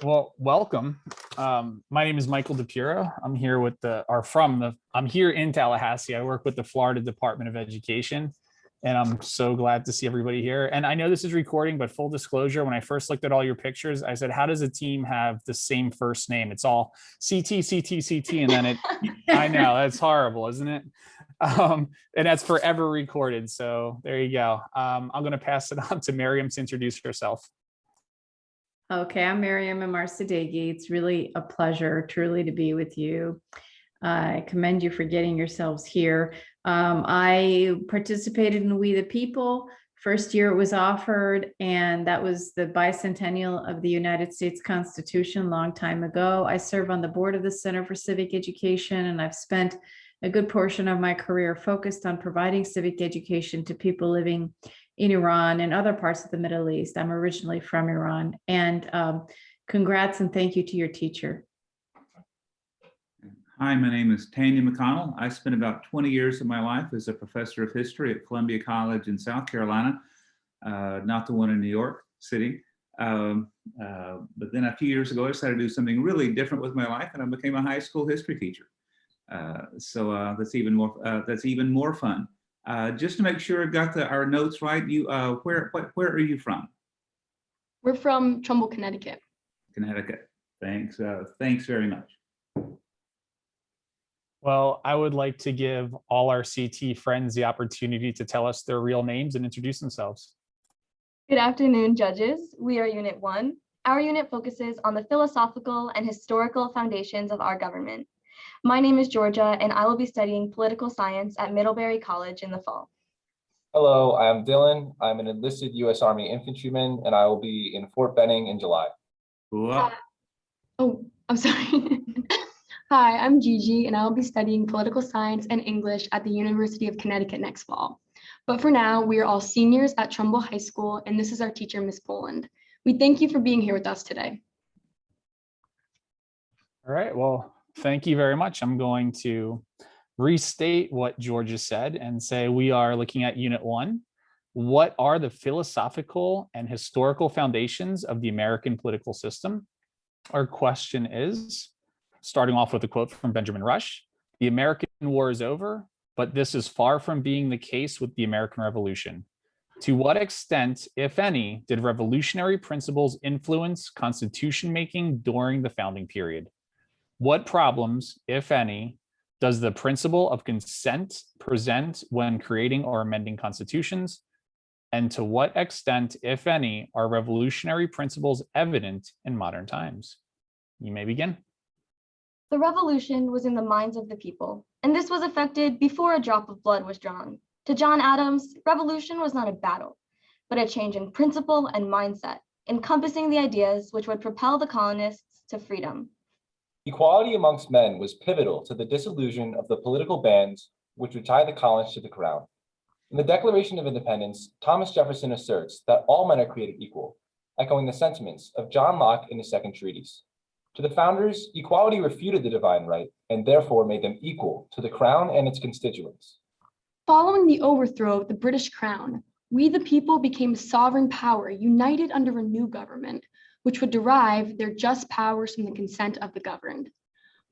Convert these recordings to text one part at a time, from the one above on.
Well, welcome. My name is Michael DePiro. I'm here with I'm here in Tallahassee. I work with the Florida Department of Education, and I'm so glad to see everybody here. And I know this is recording, but full disclosure, when I first looked at all your pictures, I said, how does a team have the same first name? It's all CT, CT, CT, and then I know, that's horrible, isn't it? And that's forever recorded. So there you go. I'm going to pass it on to Miriam to introduce herself. Okay, I'm Miriam Amarsadegi. It's really a pleasure truly to be with you. I commend you for getting yourselves here. I participated in We the People. First year it was offered, and that was the bicentennial of the United States Constitution, long time ago. I serve on the board of the Center for Civic Education, and I've spent a good portion of my career focused on providing civic education to people living in Iran and other parts of the Middle East. I'm originally from Iran. And congrats and thank you to your teacher. Hi, my name is Tanya Mcconnell. I spent about 20 years of my life as a professor of history at Columbia College in South Carolina, not the one in New York City. But then a few years ago, I decided to do something really different with my life, and I became a high school history teacher. So that's even more fun. Just to make sure I got our notes right, where are you from? We're from Trumbull, Connecticut. Connecticut. Thanks. Thanks very much. Well, I would like to give all our CT friends the opportunity to tell us their real names and introduce themselves. Good afternoon, judges. We are Unit 1. Our unit focuses on the philosophical and historical foundations of our government. My name is Georgia, and I will be studying political science at Middlebury College in the fall. Hello, I'm Dylan. I'm an enlisted U.S. Army infantryman, and I will be in Fort Benning in July. Oh, I'm sorry. Hi, I'm Gigi, and I will be studying political science and English at the University of Connecticut next fall. But for now, we are all seniors at Trumbull High School, and this is our teacher, Miss Poland. We thank you for being here with us today. All right, well, thank you very much. I'm going to restate what Georgia said and say we are looking at Unit 1. What are the philosophical and historical foundations of the American political system? Our question is, starting off with a quote from Benjamin Rush, "The American War is over, but this is far from being the case with the American Revolution. To what extent, if any, did revolutionary principles influence constitution making during the founding period? What problems, if any, does the principle of consent present when creating or amending constitutions? And to what extent, if any, are revolutionary principles evident in modern times?" You may begin. The revolution was in the minds of the people, and this was effected before a drop of blood was drawn. To John Adams, revolution was not a battle, but a change in principle and mindset, encompassing the ideas which would propel the colonists to freedom. Equality amongst men was pivotal to the dissolution of the political bands which would tie the colonists to the crown. In the Declaration of Independence, Thomas Jefferson asserts that all men are created equal, echoing the sentiments of John Locke in the Second Treatise. To the founders, equality refuted the divine right and therefore made them equal to the crown and its constituents. Following the overthrow of the British crown, we the people became a sovereign power united under a new government, which would derive their just powers from the consent of the governed.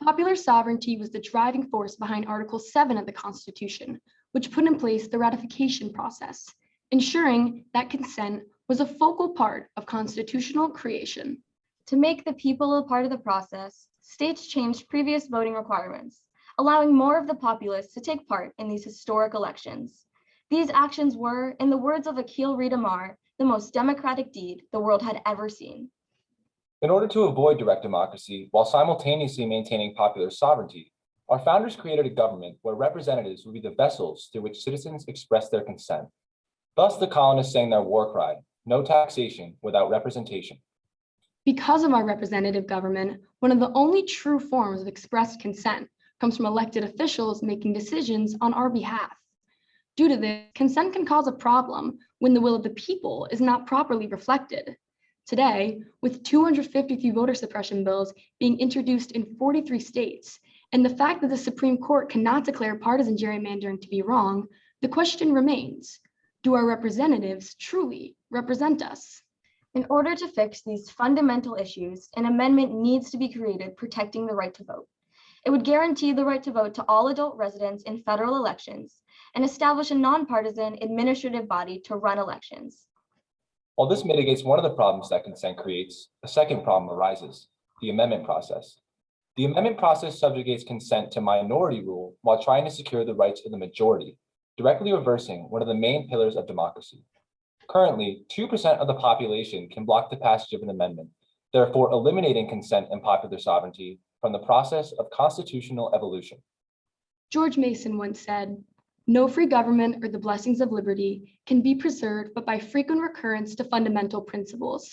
Popular sovereignty was the driving force behind Article 7 of the Constitution, which put in place the ratification process, ensuring that consent was a focal part of constitutional creation. To make the people a part of the process, states changed previous voting requirements, allowing more of the populace to take part in these historic elections. These actions were, in the words of Akil Reed Amar, the most democratic deed the world had ever seen. In order to avoid direct democracy while simultaneously maintaining popular sovereignty, our founders created a government where representatives would be the vessels through which citizens expressed their consent. Thus, the colonists sang their war cry, "No taxation without representation." Because of our representative government, one of the only true forms of expressed consent comes from elected officials making decisions on our behalf. Due to this, consent can cause a problem when the will of the people is not properly reflected. Today, with 253 voter suppression bills being introduced in 43 states, and the fact that the Supreme Court cannot declare partisan gerrymandering to be wrong, the question remains, do our representatives truly represent us? In order to fix these fundamental issues, an amendment needs to be created protecting the right to vote. It would guarantee the right to vote to all adult residents in federal elections and establish a nonpartisan administrative body to run elections. While this mitigates one of the problems that consent creates, a second problem arises: the amendment process. The amendment process subjugates consent to minority rule while trying to secure the rights of the majority, directly reversing one of the main pillars of democracy. Currently, 2% of the population can block the passage of an amendment, therefore eliminating consent and popular sovereignty from the process of constitutional evolution. George Mason once said, "No free government or the blessings of liberty can be preserved but by frequent recurrence to fundamental principles."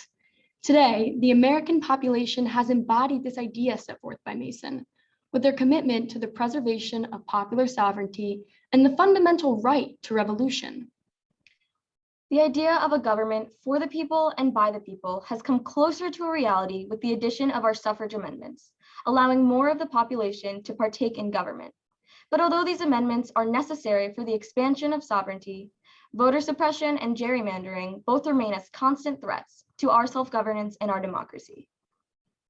Today, the American population has embodied this idea set forth by Mason, with their commitment to the preservation of popular sovereignty and the fundamental right to revolution. The idea of a government for the people and by the people has come closer to a reality with the addition of our suffrage amendments, allowing more of the population to partake in government. But although these amendments are necessary for the expansion of sovereignty, voter suppression and gerrymandering both remain as constant threats to our self-governance and our democracy.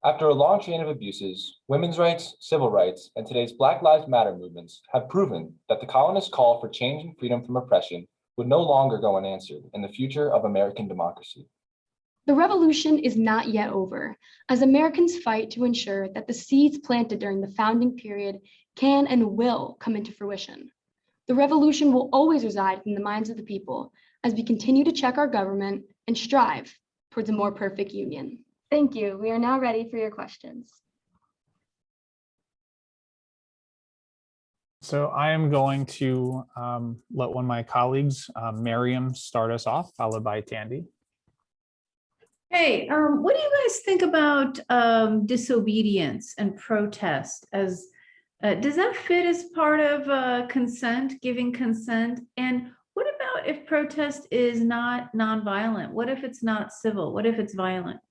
After a long chain of abuses, women's rights, civil rights, and today's Black Lives Matter movements have proven that the colonists' call for change and freedom from oppression would no longer go unanswered in the future of American democracy. The revolution is not yet over, as Americans fight to ensure that the seeds planted during the founding period can and will come into fruition. The revolution will always reside in the minds of the people as we continue to check our government and strive towards a more perfect union. Thank you. We are now ready for your questions. So I am going to let one of my colleagues, Miriam, start us off, followed by Tandy. Hey, what do you guys think about disobedience and protest? As does that fit as part of consent, giving consent? And what about if protest is not nonviolent? What if it's not civil? What if it's violent?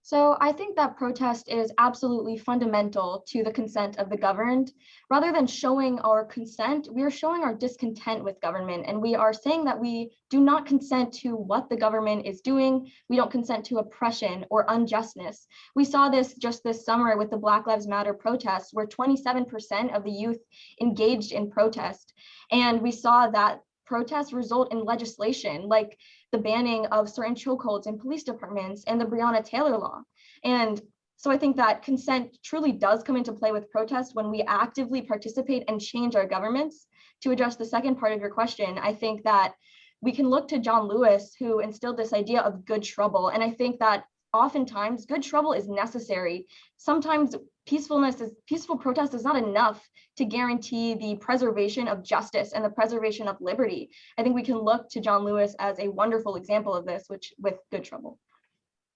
So I think that protest is absolutely fundamental to the consent of the governed. Rather than showing our consent, we are showing our discontent with government. And we are saying that we do not consent to what the government is doing. We don't consent to oppression or unjustness. We saw this just this summer with the Black Lives Matter protests, where 27% of the youth engaged in protest. And we saw that protests result in legislation like the banning of certain chokeholds in police departments and the Breonna Taylor law. And so I think that consent truly does come into play with protest when we actively participate and change our governments. To address the second part of your question, I think that we can look to John Lewis, who instilled this idea of good trouble. And I think that oftentimes good trouble is necessary. Sometimes peaceful protest is not enough to guarantee the preservation of justice and the preservation of liberty. I think we can look to John Lewis as a wonderful example of this, which with good trouble.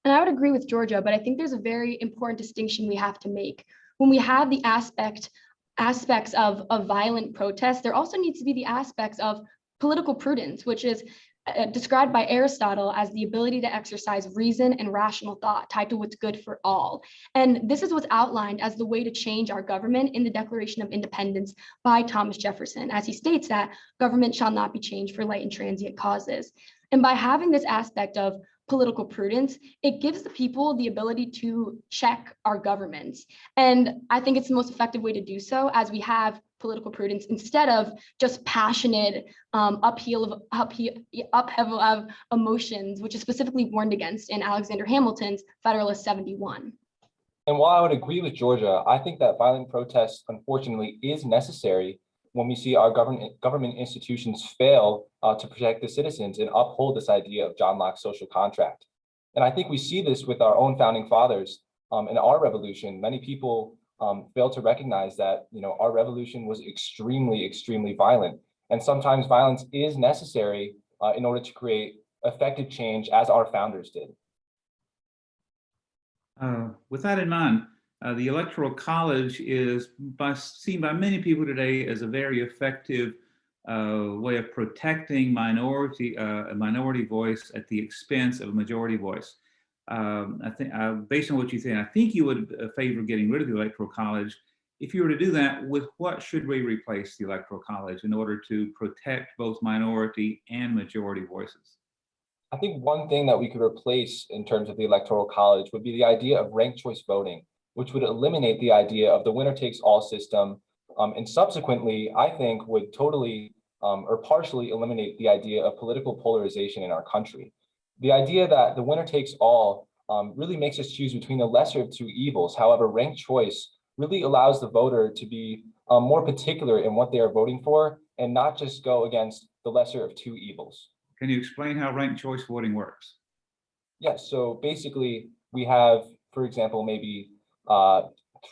And I would agree with Georgia, but I think there's a very important distinction we have to make. When we have the aspects of violent protest, there also needs to be the aspects of political prudence, which is described by Aristotle as the ability to exercise reason and rational thought tied to what's good for all. And this is what's outlined as the way to change our government in the Declaration of Independence by Thomas Jefferson, as he states that government shall not be changed for light and transient causes. And by having this aspect of political prudence, it gives the people the ability to check our governments. And I think it's the most effective way to do so, as we have political prudence instead of just passionate upheaval of emotions, which is specifically warned against in Alexander Hamilton's Federalist 71. And while I would agree with Georgia, I think that violent protest, unfortunately, is necessary when we see our government institutions fail to protect the citizens and uphold this idea of John Locke's social contract. And I think we see this with our own founding fathers in our revolution. Many people fail to recognize that, our revolution was extremely, extremely violent. And sometimes violence is necessary in order to create effective change, as our founders did. With that in mind, the Electoral College is seen by many people today as a very effective way of protecting a minority voice at the expense of a majority voice. I think, based on what you say, I think you would favor getting rid of the Electoral College. If you were to do that, with what should we replace the Electoral College in order to protect both minority and majority voices? I think one thing that we could replace in terms of the Electoral College would be the idea of ranked choice voting, which would eliminate the idea of the winner takes all system, and subsequently, I think, would totally or partially eliminate the idea of political polarization in our country. The idea that the winner takes all really makes us choose between the lesser of two evils. However, ranked choice really allows the voter to be more particular in what they are voting for and not just go against the lesser of two evils. Can you explain how ranked choice voting works? Yes, so basically we have, for example, maybe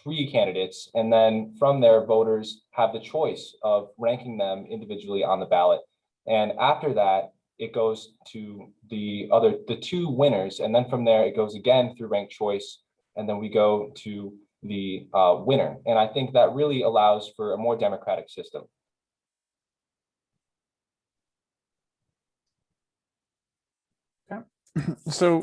3 candidates, and then from there, voters have the choice of ranking them individually on the ballot. And after that, it goes to the 2 winners, and then from there, it goes again through ranked choice, and then we go to the winner. And I think that really allows for a more democratic system. So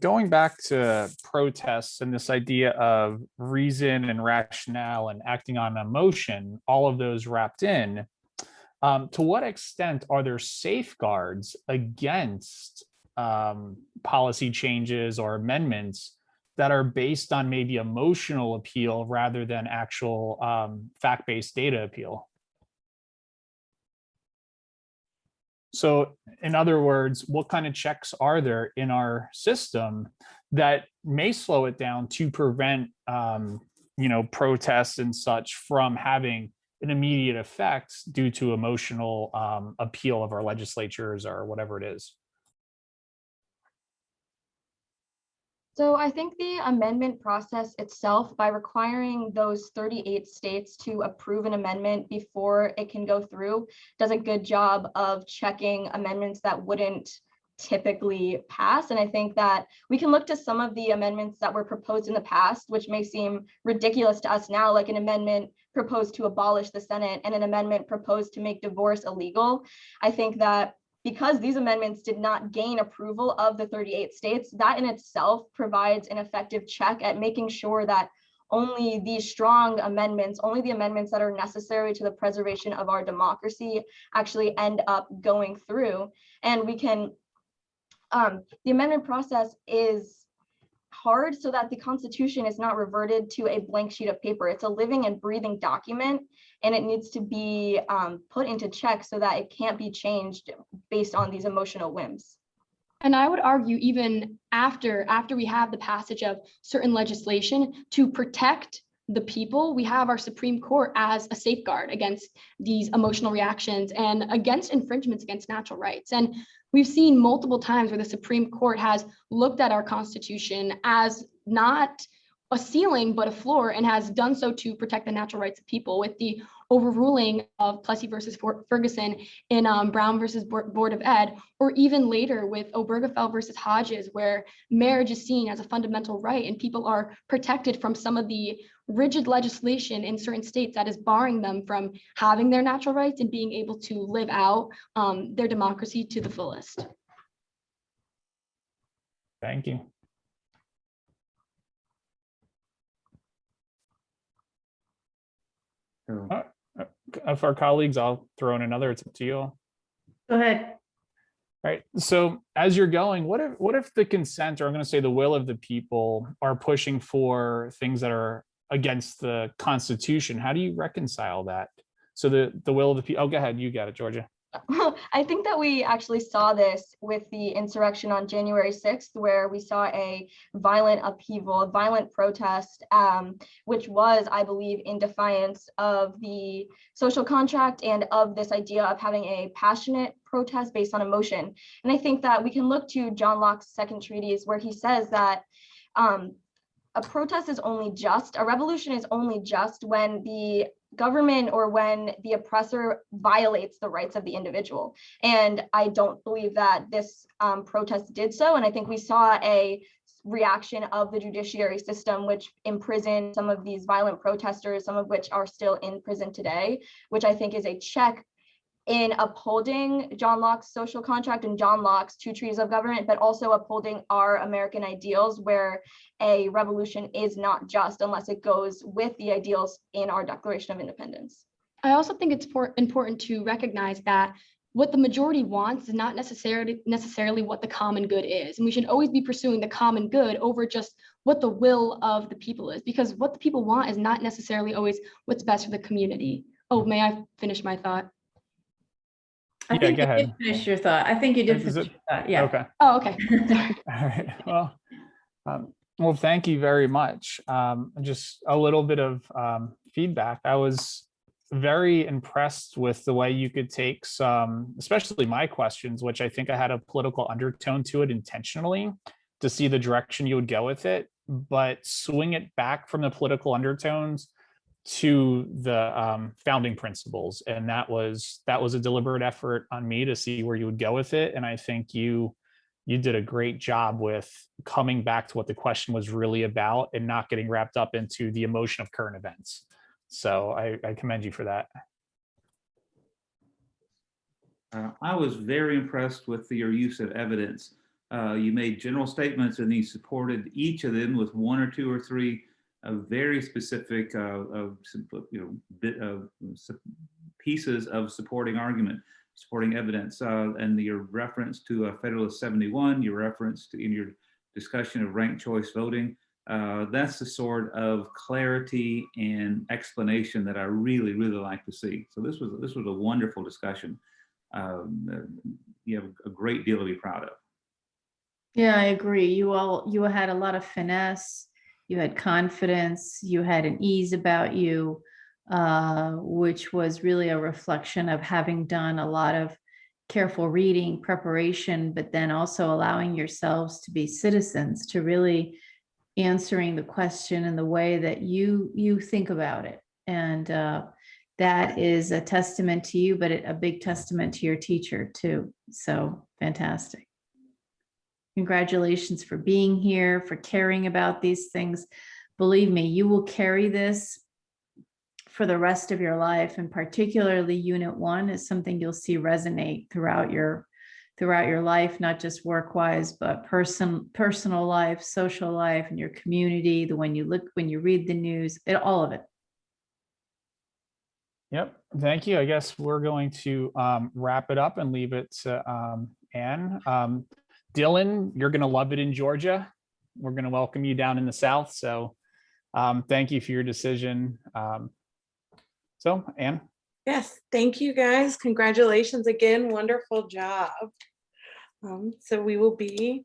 going back to protests and this idea of reason and rationale and acting on emotion, all of those wrapped in, to what extent are there safeguards against policy changes or amendments that are based on maybe emotional appeal rather than actual fact-based data appeal? So in other words, what kind of checks are there in our system that may slow it down to prevent, protests and such from having an immediate effect due to emotional appeal of our legislatures or whatever it is? So I think the amendment process itself, by requiring those 38 states to approve an amendment before it can go through, does a good job of checking amendments that wouldn't typically pass. And I think that we can look to some of the amendments that were proposed in the past, which may seem ridiculous to us now, like an amendment proposed to abolish the Senate and an amendment proposed to make divorce illegal. I think that because these amendments did not gain approval of the 38 states, that in itself provides an effective check at making sure that only these strong amendments, only the amendments that are necessary to the preservation of our democracy actually end up going through. And we can, the amendment process is hard so that the Constitution is not reverted to a blank sheet of paper. It's a living and breathing document, and it needs to be put into check so that it can't be changed based on these emotional whims. And I would argue even after we have the passage of certain legislation to protect the people, we have our Supreme Court as a safeguard against these emotional reactions and against infringements against natural rights. And we've seen multiple times where the Supreme Court has looked at our Constitution as not a ceiling, but a floor, and has done so to protect the natural rights of people with the overruling of Plessy versus Ferguson in Brown versus Board of Ed, or even later with Obergefell versus Hodges, where marriage is seen as a fundamental right and people are protected from some of the rigid legislation in certain states that is barring them from having their natural rights and being able to live out their democracy to the fullest. Thank you. For our colleagues, I'll throw in another. It's up to you all. Go ahead. All right. So as you're going, what if the consent, or I'm going to say the will of the people, are pushing for things that are against the Constitution? How do you reconcile that? So the will of the people. Oh, go ahead. You got it, Georgia. I think that we actually saw this with the insurrection on January 6th, where we saw a violent upheaval, a violent protest, which was, I believe, in defiance of the social contract and of this idea of having a passionate protest based on emotion. And I think that we can look to John Locke's second treatise, where he says that a protest is only just, a revolution is only just when the government or when the oppressor violates the rights of the individual. And I don't believe that this protest did so. And I think we saw a reaction of the judiciary system, which imprisoned some of these violent protesters, some of which are still in prison today, which I think is a check in upholding John Locke's social contract and John Locke's two treatises of government, but also upholding our American ideals, where a revolution is not just unless it goes with the ideals in our Declaration of Independence. I also think it's important to recognize that what the majority wants is not necessarily what the common good is. And we should always be pursuing the common good over just what the will of the people is, because what the people want is not necessarily always what's best for the community. Oh, may I finish my thought? I Yeah, think go you ahead. did finish your thought. I think you did Is finish it- your thought. Yeah. Okay. Oh, okay. Sorry. All right. Well, thank you very much. Just a little bit of feedback. I was very impressed with the way you could take some, especially my questions, which I think I had a political undertone to it intentionally to see the direction you would go with it, but swing it back from the political undertones to the founding principles. And that was a deliberate effort on me to see where you would go with it. And I think you did a great job with coming back to what the question was really about and not getting wrapped up into the emotion of current events. So I commend you for that. I was very impressed with your use of evidence. You made general statements and you supported each of them with one or two or three very specific pieces of supporting argument, supporting evidence. And your reference to Federalist 71, your reference to in your discussion of ranked choice voting, that's the sort of clarity and explanation that I really, really like to see. So this was a wonderful discussion. You have a great deal to be proud of. Yeah, I agree. You had a lot of finesse, you had confidence, you had an ease about you, which was really a reflection of having done a lot of careful reading, preparation, but then also allowing yourselves to be citizens, to really answering the question in the way that you think about it. And that is a testament to you, but a big testament to your teacher too. So fantastic. Congratulations for being here, for caring about these things. Believe me, you will carry this for the rest of your life, and particularly Unit 1 is something you'll see resonate throughout your life, not just work-wise, but personal life, social life, and your community, when you read the news, all of it. Yep. Thank you. I guess we're going to wrap it up and leave it to Anne. Dylan, you're going to love it in Georgia. We're going to welcome you down in the South. So thank you for your decision. So Anne. Yes, thank you guys. Congratulations again. Wonderful job. So we will be